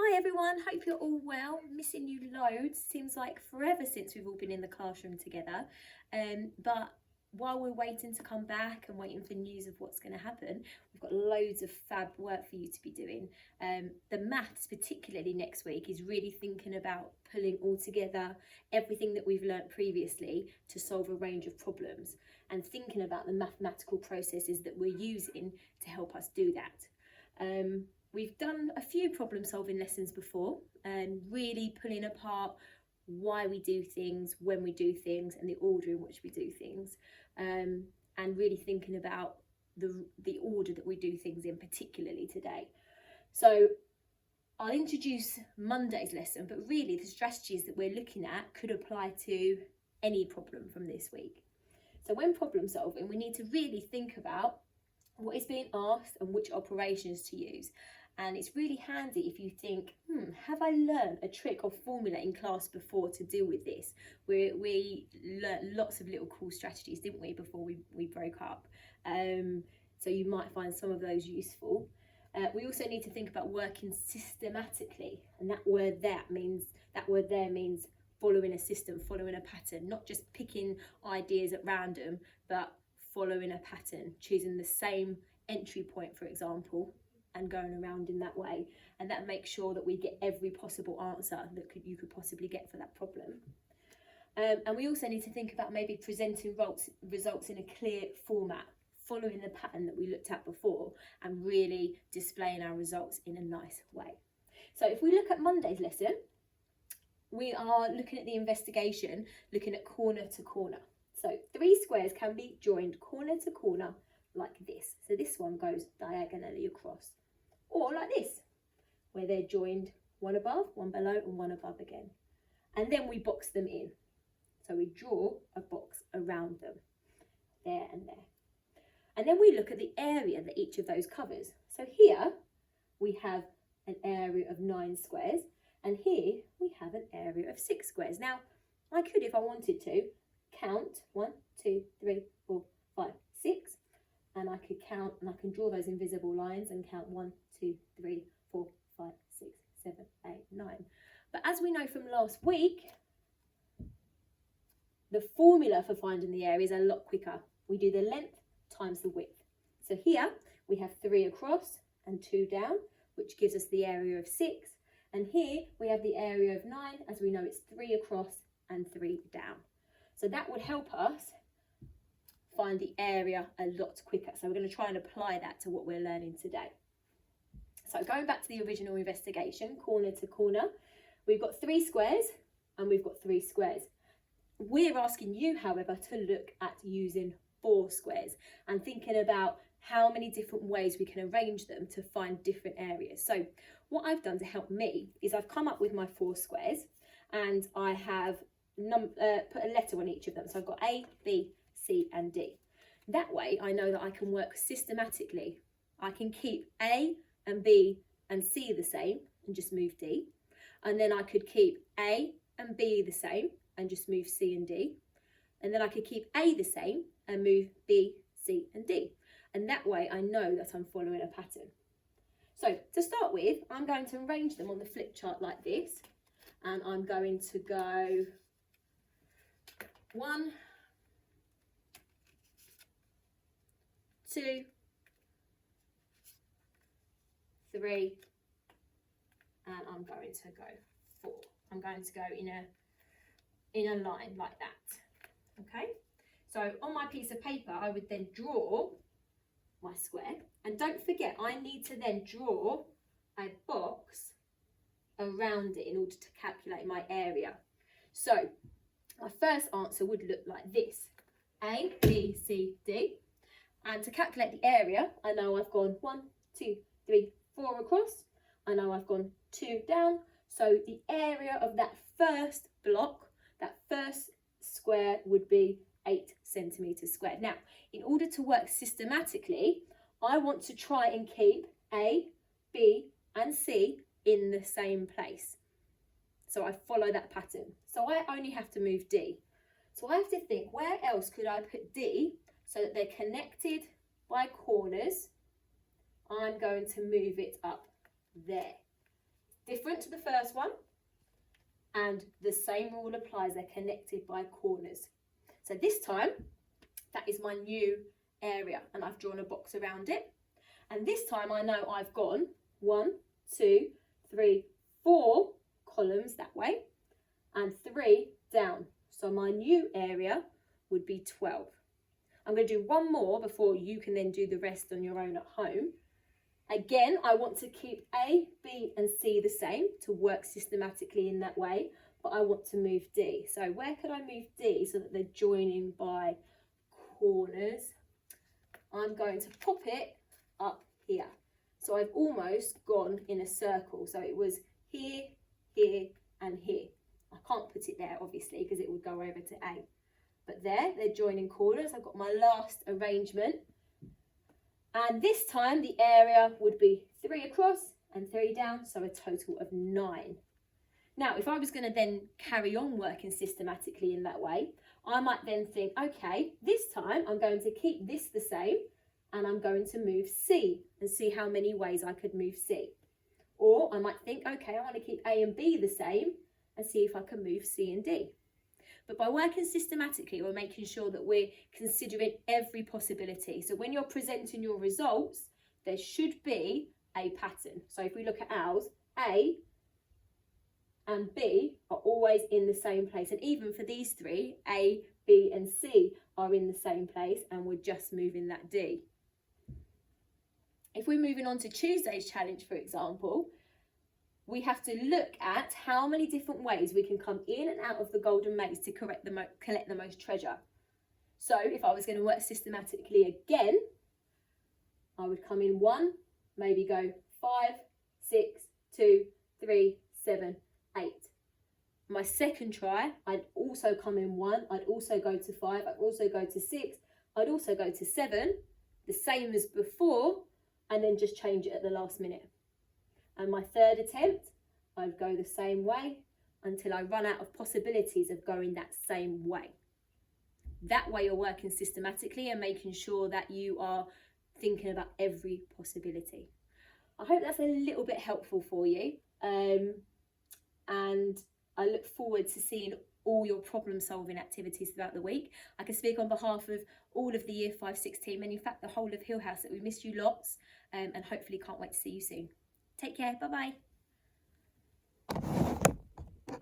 Hi everyone, hope you're all well. Missing you loads. Seems like forever since we've all been in the classroom together. But while we're waiting to come back and waiting for news of what's going to happen, we've got loads of fab work for you to be doing. The maths, particularly next week, is really thinking about pulling all together everything that we've learnt previously to solve a range of problems and thinking about the mathematical processes that we're using to help us do that. We've done a few problem solving lessons before and really pulling apart why we do things, when we do things, and the order in which we do things, and really thinking about the order that we do things in, particularly today. So I'll introduce Monday's lesson, but really the strategies that we're looking at could apply to any problem from this week. So when problem solving, we need to really think about what is being asked and which operations to use. And it's really handy if you think, have I learned a trick or formula in class before to deal with this? We learned lots of little cool strategies, didn't we, before we broke up? So you might find some of those useful. We also need to think about working systematically, and that word there means following a system, following a pattern, not just picking ideas at random, but following a pattern, choosing the same entry point, for example, and going around in that way, and that makes sure that we get every possible answer that you could possibly get for that problem. And we also need to think about maybe presenting results in a clear format, following the pattern that we looked at before, and really displaying our results in a nice way. So if we look at Monday's lesson, we are looking at the investigation, looking at corner to corner. So 3 squares can be joined corner to corner like this. So this one goes diagonally across. Or like this, where they're joined one above, one below, and one above again. And then we box them in. So we draw a box around them, there and there. And then we look at the area that each of those covers. So here we have an area of 9 squares, and here we have an area of 6 squares. Now, I could, if I wanted to, count 1, 2, 3, 4, 5, 6. And I could count, and I can draw those invisible lines and count 1, 2, 3, 4, 5, 6, 7, 8, 9. But as we know from last week, the formula for finding the area is a lot quicker. We do the length times the width. So here we have 3 across and 2 down, which gives us the area of 6. And here we have the area of 9, as we know it's 3 across and 3 down. So that would help us find the area a lot quicker. So we're going to try and apply that to what we're learning today. So going back to the original investigation, corner to corner, we've got 3 squares and we've got 3 squares. We're asking you, however, to look at using 4 squares and thinking about how many different ways we can arrange them to find different areas. So what I've done to help me is I've come up with my 4 squares and I have put a letter on each of them. So I've got A, B, C and D. That way I know that I can work systematically. I can keep A and B and C the same and just move D. And then I could keep A and B the same and just move C and D. And then I could keep A the same and move B, C and D. And that way I know that I'm following a pattern. So to start with, I'm going to arrange them on the flip chart like this. And I'm going to go 1, 2, 3, and I'm going to go 4. I'm going to go in a line like that. Okay, so on my piece of paper I would then draw my square, and don't forget I need to then draw a box around it in order to calculate my area. So my first answer would look like this: A, B, C, D. And to calculate the area, I know I've gone 1, 2, 3, 4 across. I know I've gone 2 down. So the area of that first block, that first square, would be 8 centimetres squared. Now, in order to work systematically, I want to try and keep A, B and C in the same place. So I follow that pattern. So I only have to move D. So I have to think, where else could I put D so that they're connected by corners? I'm going to move it up there. different to the first one, and the same rule applies, they're connected by corners. So this time, that is my new area, and I've drawn a box around it. And this time I know I've gone 1, 2, 3, 4 columns that way, and 3 down. So my new area would be 12. I'm going to do one more before you can then do the rest on your own at home. Again, I want to keep A, B and C the same to work systematically in that way, but I want to move D. So where could I move D so that they're joining by corners? I'm going to pop it up here. So I've almost gone in a circle. So it was here, here and here. I can't put it there obviously because it would go over to A. But there, they're joining corners. I've got my last arrangement. And this time the area would be 3 across and 3 down, so a total of 9. Now, if I was going to then carry on working systematically in that way, I might then think, okay, this time I'm going to keep this the same and I'm going to move C and see how many ways I could move C. Or I might think, okay, I want to keep A and B the same and see if I can move C and D. But by working systematically, we're making sure that we're considering every possibility. So when you're presenting your results, there should be a pattern. So if we look at ours, A and B are always in the same place. And even for these three, A, B and C are in the same place, and we're just moving that D. If we're moving on to Tuesday's challenge, for example, we have to look at how many different ways we can come in and out of the golden maze to collect the most treasure. So if I was going to work systematically again, I would come in 1, maybe go 5, 6, 2, 3, 7, 8. My second try, I'd also come in 1, I'd also go to 5, I'd also go to 6, I'd also go to 7, the same as before, and then just change it at the last minute. And my third attempt, I'd go the same way until I run out of possibilities of going that same way. That way you're working systematically and making sure that you are thinking about every possibility. I hope that's a little bit helpful for you. And I look forward to seeing all your problem solving activities throughout the week. I can speak on behalf of all of the Year 5-6 team and in fact the whole of Hill House that we missed you lots, and hopefully can't wait to see you soon. Take care, bye bye.